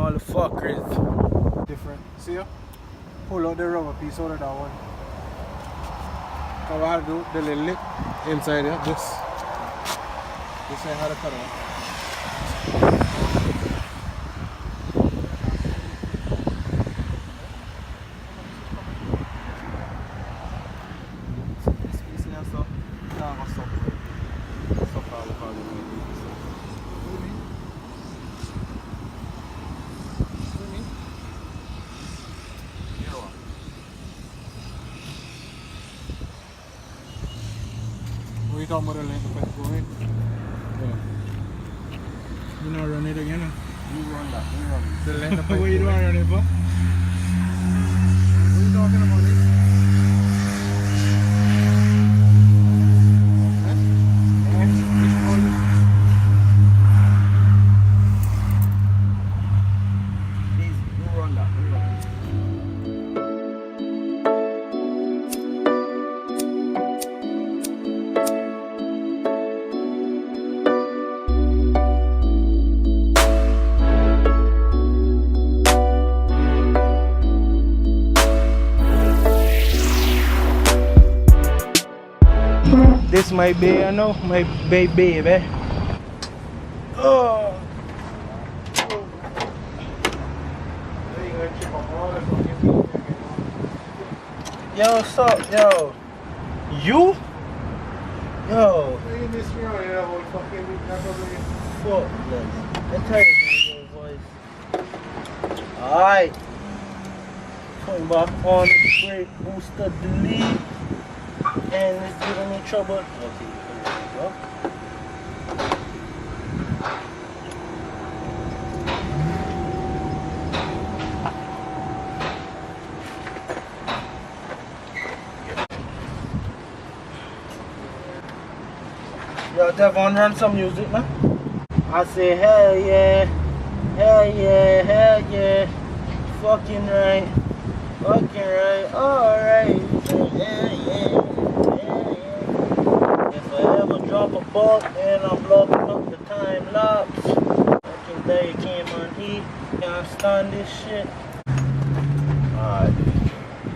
motherfuckers. Different. See ya? Pull out the rubber piece out of that one. So I have to do the little lip inside here. This ain't how to cut it. We talking about the length of it going. You know run it again. You run that, you run it. The length of it. What you doing running for? What are you talking about this? You run that, you run it. This my baby, you know, my baby. Oh. Yo, what's up, yo? You? Yo. Fuck, let's tell you, voice. Alright. Coming back on the brake, booster, delete. And it's giving me trouble. Okay, there we go. Yo, Devon, run some music, man. I say, hell yeah, hell yeah, hell yeah. Fucking right, alright. Yeah, yeah. If I ever drop a bolt, then I'm blocking up the time lapse. Fucking day came on heat, can't stand this shit. Alright.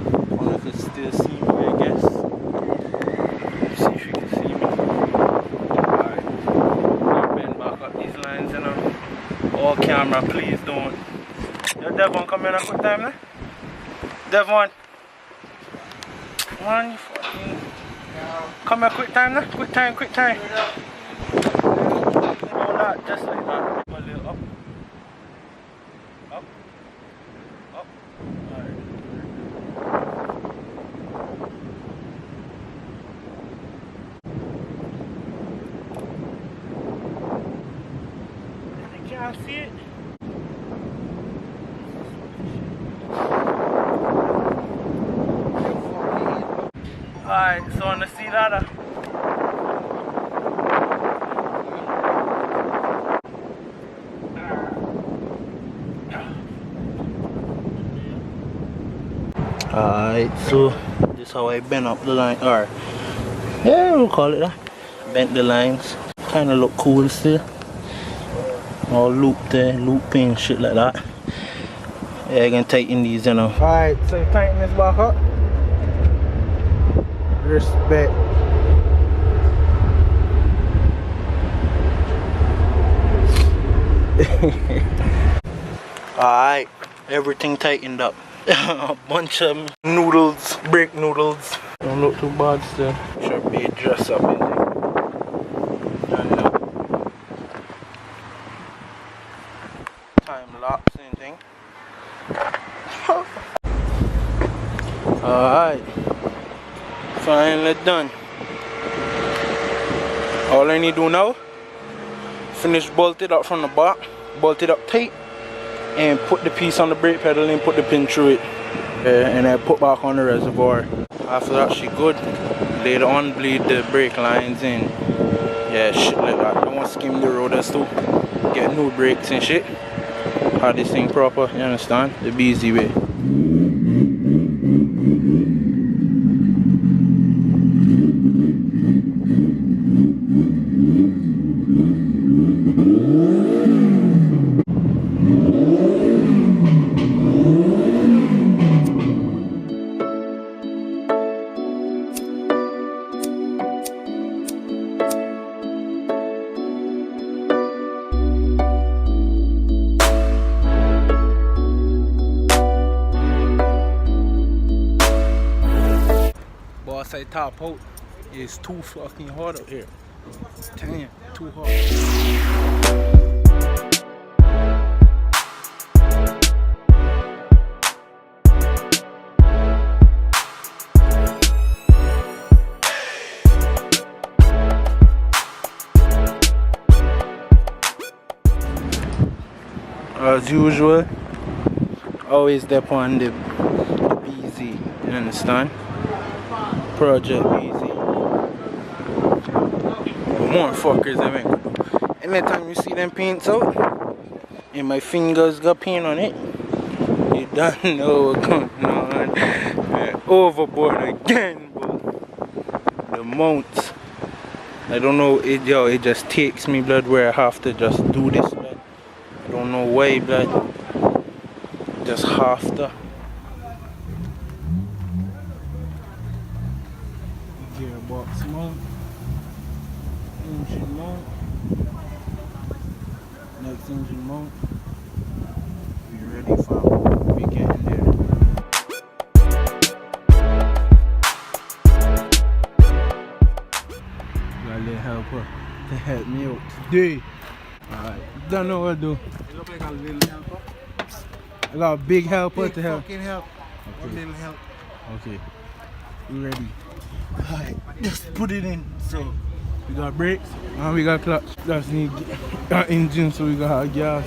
I wonder if it still see me, I guess. Let's see if you can see me. Alright. I'll bend back up these lines, you know. Oh, camera, please don't. Yo, Devon, come in a quick time, now. Devon. Come on, you fucking. Come here, quick time, now. Quick time. Hold that, just like that. A little up. Up. Alright. You can't see it. Alright, so on the sea ladder. Alright, so this is how I bend up the line, or yeah, we'll call it that. Bent the lines, kinda look cool still. All looped there, looping, shit like that. Yeah, I can tighten these, you know. Alright, so you tighten this back up. Respect. Alright, everything tightened up. A bunch of noodles, brake noodles. Don't look too bad still. Should be dressed up in there. Time lapse, anything. Alright. Finally done. All I need to do now, finish bolt it up from the back, bolt it up tight, and put the piece on the brake pedal and put the pin through it. And I put back on the reservoir. After that, she good. Later on, bleed the brake lines and yeah, shit like that. I want to skim the rotors too. Get new brakes and shit. Have this thing proper, you understand? The Beezy way. I top out. It's too fucking hot out here. Damn, too hot. As usual, always dep on the Beezy, you understand? Project Beezy. More fuckers, I mean. Anytime you see them paints out, and my fingers got paint on it, you don't know what's going on. Overboard again, bro. The mounts. I don't know, it just takes me, blood, where I have to just do this, blood. I don't know why, blood. Just have to. Gearbox mount. Engine mount. Next engine mount. We ready for we getting there. Got a little helper to help me out today. Alright, don't know what to do. You look like a little helper. I got a big helper Big to help. fucking help. Okay. One little help. Okay, we ready. Alright, just put it in. So we got brakes and we got clutch. Just need our engine, so we got our gas.